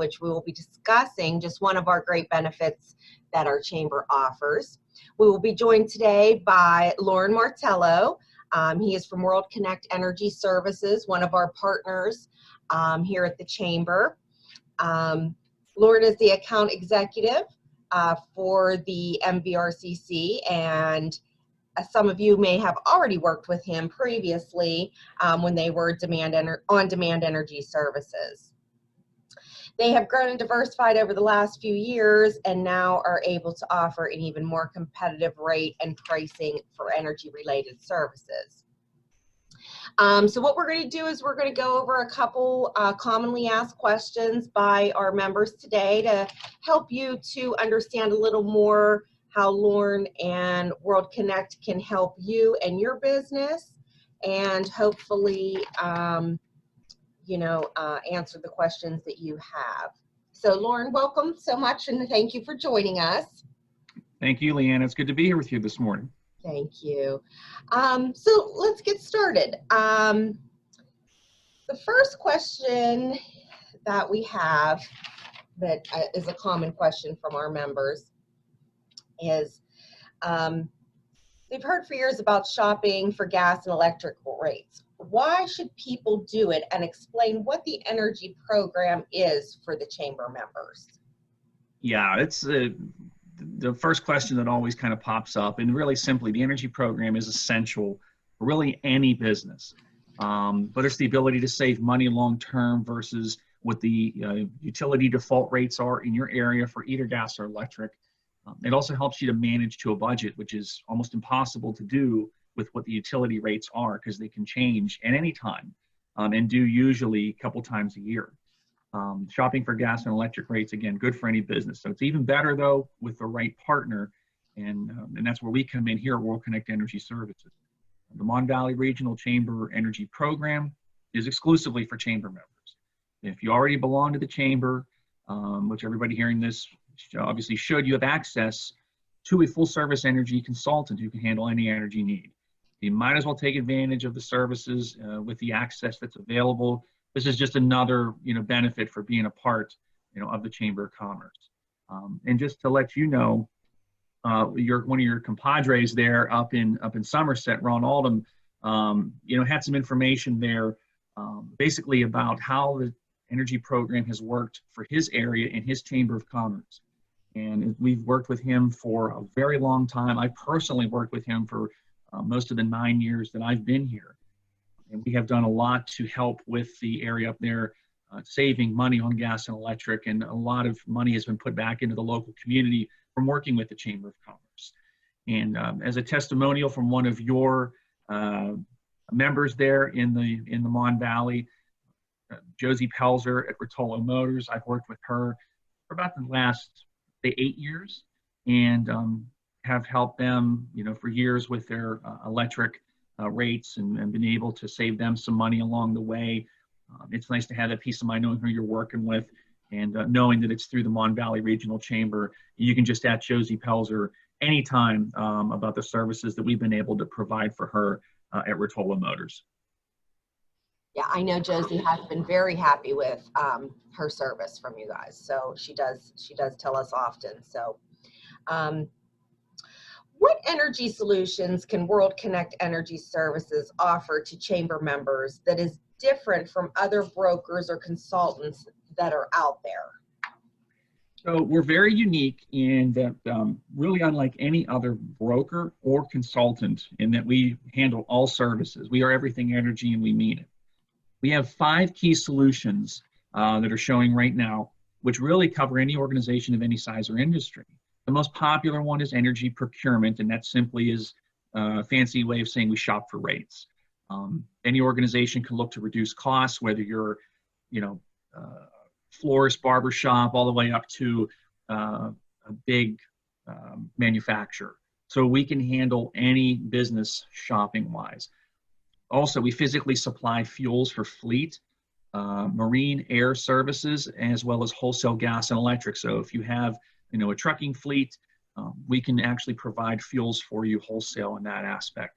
which we will be discussing just one of our great benefits that our chamber offers. We will be joined today by Lauren Martello. He is from World Kinect Energy Services, one of our partners here at the chamber. Lauren is the account executive for the MRVCC, and some of you may have already worked with him previously when they were on-demand energy services. They have grown and diversified over the last few years and now are able to offer an even more competitive rate and pricing for energy-related services. So what we're going to do is we're going to go over a couple commonly asked questions by our members today to help you to understand a little more how Lauren and World Kinect can help you and your business, and hopefully, answer the questions that you have. So Lauren, welcome so much, and thank you for joining us. Thank you, Leanne. It's good to be here with you this morning. Thank you. So let's get started. The first question that we have that is a common question from our members is they've heard for years about shopping for gas and electric rates. Why should people do it, and explain what the energy program is for the chamber members? Yeah, it's the first question that always kind of pops up, and really simply, the energy program is essential for really any business. But it's the ability to save money long term versus what the utility default rates are in your area for either gas or electric. It also helps you to manage to a budget, which is almost impossible to do with what the utility rates are, because they can change at any time and do usually a couple times a year. Shopping for gas and electric rates, again, good for any business. So it's even better, though, with the right partner, and that's where we come in here at World Kinect Energy Services. The Mon Valley Regional Chamber Energy Program is exclusively for chamber members. If you already belong to the chamber, which everybody hearing this obviously should, you have access to a full-service energy consultant who can handle any energy need. You might as well take advantage of the services with the access that's available. This is just another, benefit for being a part, of the Chamber of Commerce. And just to let you know, one of your compadres there up in Somerset, Ron Oldham, had some information there, basically about how the energy program has worked for his area and his Chamber of Commerce. And we've worked with him for a very long time. I personally worked with him for most of the 9 years that I've been here. And we have done a lot to help with the area up there, saving money on gas and electric, and a lot of money has been put back into the local community from working with the Chamber of Commerce. And as a testimonial from one of your members there in the Mon Valley, Josie Pelzer at Rotolo Motors, I've worked with her for about the last 8 years, and have helped them, for years with their electric rates, and been able to save them some money along the way. It's nice to have that peace of mind knowing who you're working with, and knowing that it's through the Mon Valley Regional Chamber. You can just ask Josie Pelzer anytime about the services that we've been able to provide for her at Rotolo Motors. Yeah, I know Josie has been very happy with her service from you guys. So she does tell us often. So what energy solutions can World Kinect Energy Services offer to chamber members that is different from other brokers or consultants that are out there? So we're very unique in that, really unlike any other broker or consultant, in that we handle all services. We are everything energy, and we mean it. We have 5 key solutions that are showing right now, which really cover any organization of any size or industry. The most popular one is energy procurement, and that simply is a fancy way of saying we shop for rates. Any organization can look to reduce costs, whether you're, florist, barber shop, all the way up to a big manufacturer. So we can handle any business shopping-wise. Also, we physically supply fuels for fleet, marine air services, as well as wholesale gas and electric. So if you have, a trucking fleet, we can actually provide fuels for you wholesale in that aspect.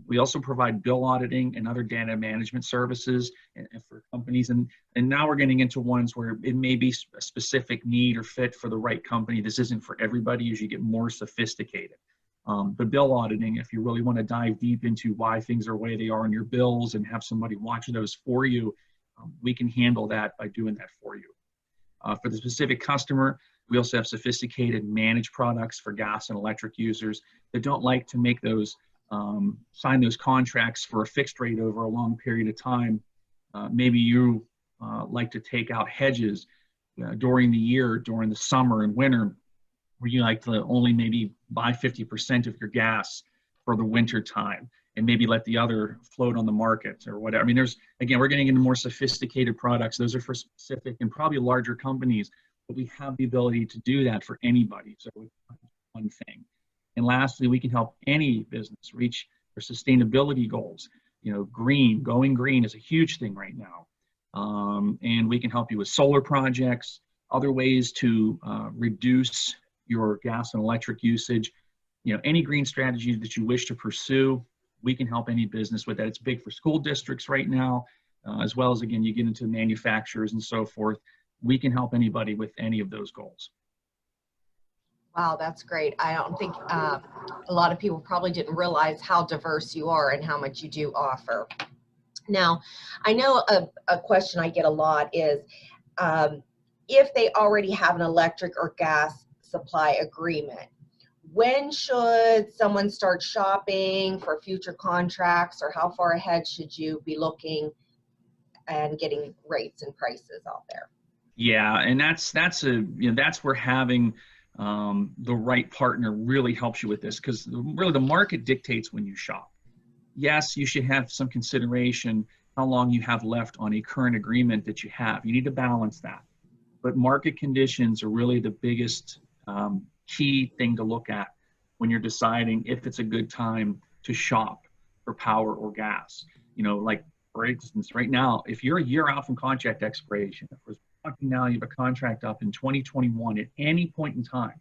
We also provide bill auditing and other data management services and for companies. And now we're getting into ones where it may be a specific need or fit for the right company. This isn't for everybody as you get more sophisticated. But bill auditing, if you really want to dive deep into why things are the way they are in your bills and have somebody watch those for you, we can handle that by doing that for you. For the specific customer, we also have sophisticated managed products for gas and electric users that don't like to make those sign those contracts for a fixed rate over a long period of time. Maybe you like to take out hedges during the year, during the summer and winter, where you like to only maybe buy 50% of your gas for the winter time and maybe let the other float on the market or whatever. I mean, again, we're getting into more sophisticated products. Those are for specific and probably larger companies, but we have the ability to do that for anybody. So it's not one thing. And lastly, we can help any business reach their sustainability goals. Going green is a huge thing right now. And we can help you with solar projects, other ways to reduce your gas and electric usage. Any green strategy that you wish to pursue, we can help any business with that. It's big for school districts right now, as well as, again, you get into manufacturers and so forth. We can help anybody with any of those goals. Wow, that's great. I don't think a lot of people probably didn't realize how diverse you are and how much you do offer. Now, I know a question I get a lot is if they already have an electric or gas supply agreement, when should someone start shopping for future contracts, or how far ahead should you be looking and getting rates and prices out there? Yeah, and that's where having the right partner really helps you with this, because really the market dictates when you shop. Yes, you should have some consideration how long you have left on a current agreement that you have. You need to balance that. But market conditions are really the biggest key thing to look at when you're deciding if it's a good time to shop for power or gas. Like for instance, right now, if you're a year out from contract expiration, if we're talking now, you have a contract up in 2021 at any point in time,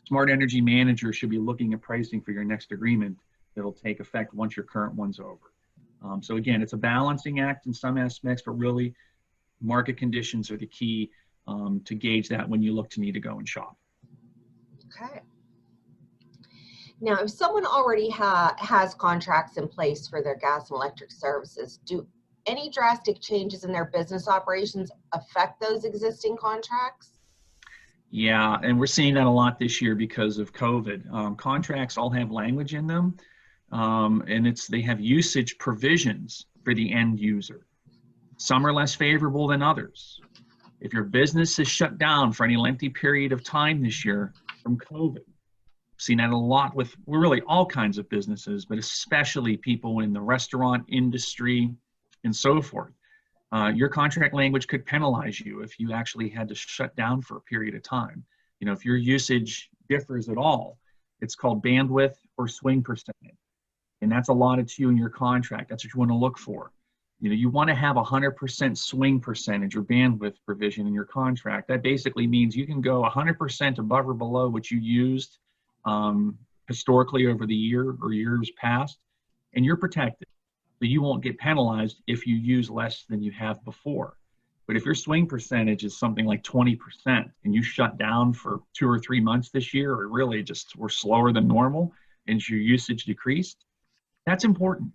Smart Energy Manager should be looking at pricing for your next agreement that'll take effect once your current one's over. So again, it's a balancing act in some aspects, but really market conditions are the key to gauge that when you look to need to go and shop. Okay. Now, if someone already has contracts in place for their gas and electric services, do any drastic changes in their business operations affect those existing contracts? Yeah, and we're seeing that a lot this year because of COVID. Contracts all have language in them, and they have usage provisions for the end user. Some are less favorable than others. If your business is shut down for any lengthy period of time this year from COVID, I've seen that a lot with really all kinds of businesses, but especially people in the restaurant industry and so forth. Your contract language could penalize you if you actually had to shut down for a period of time. If your usage differs at all, it's called bandwidth or swing percentage. And that's allotted to you in your contract. That's what you want to look for. You want to have 100% swing percentage or bandwidth provision in your contract. That basically means you can go 100% above or below what you used historically over the year or years past, and you're protected. But you won't get penalized if you use less than you have before. But if your swing percentage is something like 20% and you shut down for 2 or 3 months this year, or really just were slower than normal and your usage decreased, that's important.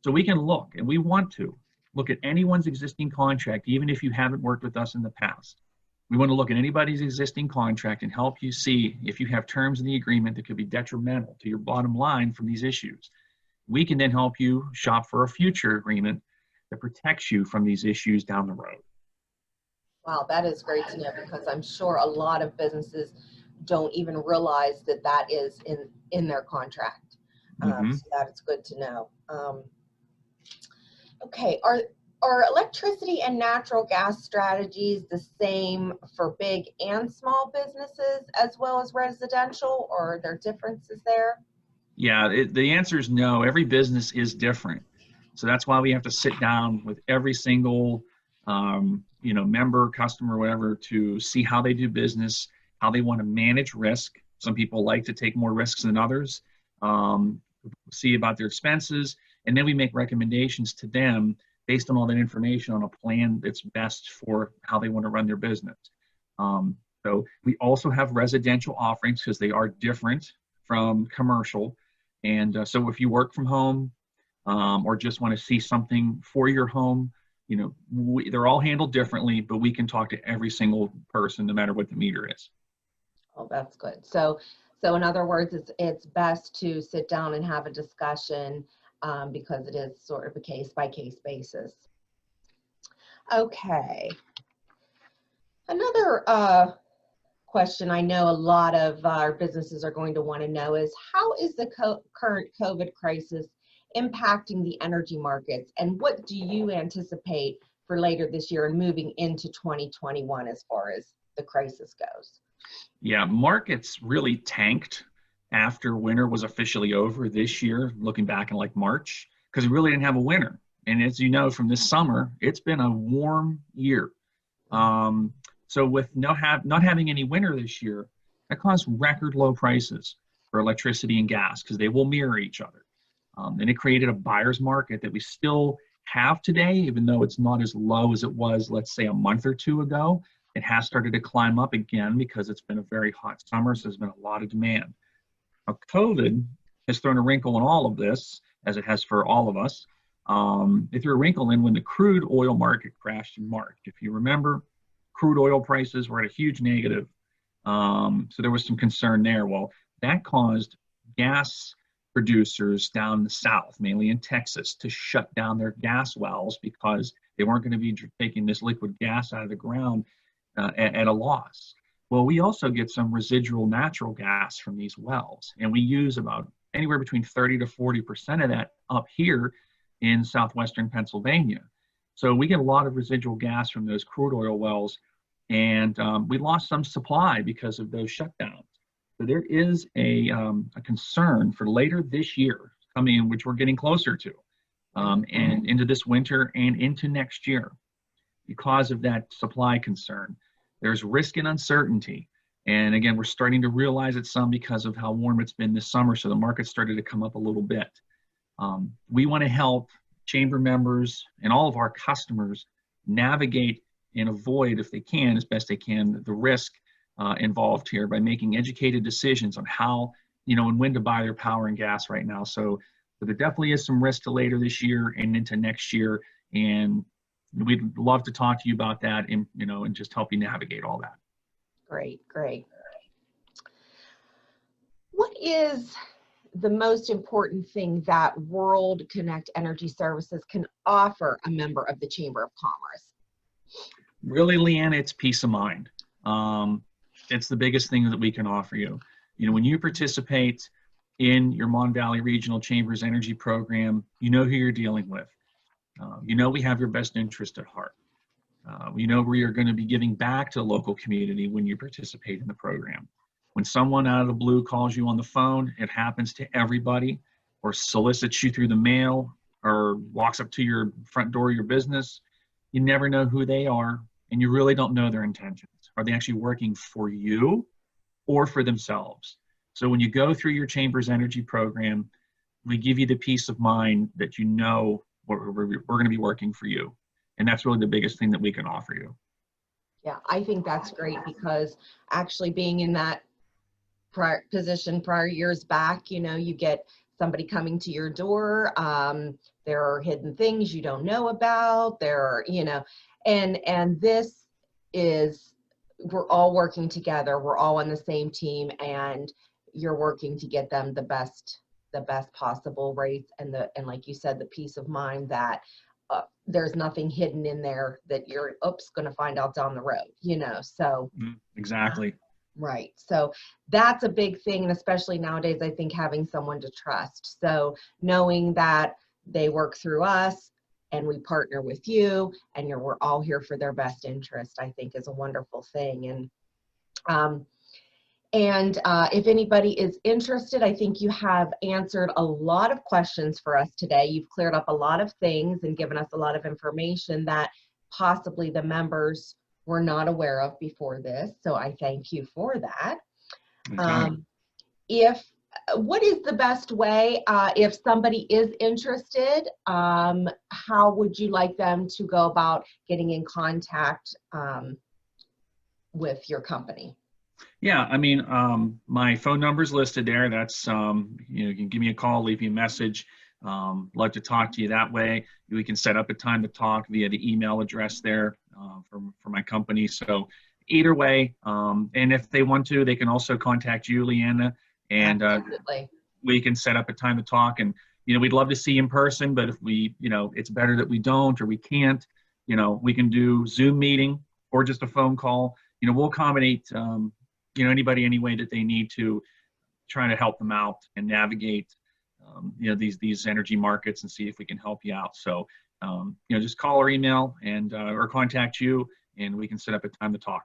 So we can look, and we want to look at anyone's existing contract, even if you haven't worked with us in the past. We want to look at anybody's existing contract and help you see if you have terms in the agreement that could be detrimental to your bottom line from these issues. We can then help you shop for a future agreement that protects you from these issues down the road. Wow, that is great to know, because I'm sure a lot of businesses don't even realize that that is in their contract. So that is good to know. Okay, are electricity and natural gas strategies the same for big and small businesses as well as residential, or are there differences there? Yeah, the answer is no. Every business is different. So that's why we have to sit down with every single member, customer, whatever, to see how they do business, how they want to manage risk. Some people like to take more risks than others. see about their expenses, and then we make recommendations to them based on all that information on a plan that's best for how they want to run their business. So we also have residential offerings because they are different from commercial. And so if you work from home or just want to see something for your home, you know, they're all handled differently, but we can talk to every single person no matter what the meter is. Oh, that's good. So in other words, it's best to sit down and have a discussion because it is sort of a case-by-case basis. Okay. Another question I know a lot of our businesses are going to want to know is, how is the current COVID crisis impacting the energy markets, and what do you anticipate for later this year and moving into 2021 as far as the crisis goes? Yeah, markets really tanked after winter was officially over this year, looking back in like March, because we really didn't have a winter. And as you know, from this summer, it's been a warm year. So with not having any winter this year, that caused record low prices for electricity and gas because they will mirror each other. And it created a buyer's market that we still have today, even though it's not as low as it was, let's say, a month or two ago. It has started to climb up again because it's been a very hot summer, so there's been a lot of demand. Now, COVID has thrown a wrinkle in all of this, as it has for all of us. It threw a wrinkle in when the crude oil market crashed in March. If you remember, crude oil prices were at a huge negative. So there was some concern there. Well, that caused gas producers down the south, mainly in Texas, to shut down their gas wells because they weren't going to be taking this liquid gas out of the ground at a loss. Well, we also get some residual natural gas from these wells, and we use about anywhere between 30 to 40% of that up here in southwestern Pennsylvania. So we get a lot of residual gas from those crude oil wells, and we lost some supply because of those shutdowns. So there is a concern for later this year coming in, which we're getting closer to, and into this winter and into next year. Because of that supply concern, there's risk and uncertainty. And again, we're starting to realize it some because of how warm it's been this summer, so the market started to come up a little bit. We want to help chamber members and all of our customers navigate and avoid, if they can, as best they can, the risk involved here by making educated decisions on how, you know, and when to buy their power and gas right now. So there definitely is some risk to later this year and into next year, and we'd love to talk to you about that and, you know, and just help you navigate all that. Great, great. What is the most important thing that World Kinect Energy Services can offer a member of the Chamber of Commerce? Really, Leanna, it's peace of mind. It's the biggest thing that we can offer you. You know, when you participate in your Mon Valley Regional Chamber's energy program, you know who you're dealing with. You know we have your best interest at heart. You know we are going to be giving back to the local community when you participate in the program. When someone out of the blue calls you on the phone, it happens to everybody, or solicits you through the mail, or walks up to your front door of your business, you never know who they are, and you really don't know their intentions. Are they actually working for you or for themselves? So when you go through your Chamber's energy program, we give you the peace of mind that you know we're going to be working for you. And that's really the biggest thing that we can offer you. Yeah, I think that's great, because actually being in that prior years back, you know, you get somebody coming to your door. There are hidden things you don't know about. There are, you know, and this is, we're all working together. We're all on the same team, and you're working to get them the best possible rates, and like you said, the peace of mind that there's nothing hidden in there that you're going to find out down the road, you know. So exactly. Right. So that's a big thing, and especially nowadays, I think having someone to trust. So knowing that they work through us and we partner with you, and we're all here for their best interest, I think is a wonderful thing. And if anybody is interested, I think you have answered a lot of questions for us today. You've cleared up a lot of things and given us a lot of information that possibly the members were not aware of before this. So I thank you for that. Okay. If what is the best way, if somebody is interested, how would you like them to go about getting in contact with your company? Yeah, I mean, my phone number is listed there. That's, you can give me a call, leave me a message. Love to talk to you that way. We can set up a time to talk via the email address there for my company. So either way, and if they want to, they can also contact you, Leanna, and Absolutely. we can set up a time to talk. And, we'd love to see you in person, but if we, it's better that we don't or we can't, we can do Zoom meeting or just a phone call. We'll accommodate, anybody any way that they need to, try to help them out and navigate, these energy markets and see if we can help you out. So, just call or email and or contact you, and we can set up a time to talk.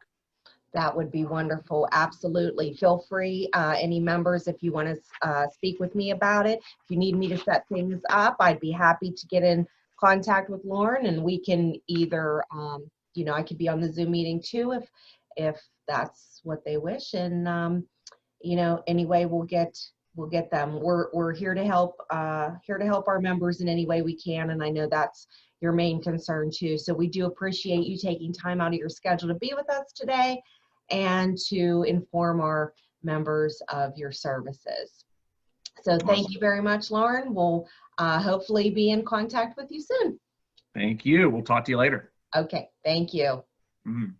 That would be wonderful. Absolutely. Feel free, any members, if you want to speak with me about it. If you need me to set things up, I'd be happy to get in contact with Lauren, and we can either, I could be on the Zoom meeting too if that's what they wish. And anyway, we'll get them. We're here to help our members in any way we can, and I know that's your main concern too. So we do appreciate you taking time out of your schedule to be with us today and to inform our members of your services. So thank you very much, Lauren. We'll hopefully be in contact with you soon. Thank you. We'll talk to you later. Okay, thank you. Mm-hmm.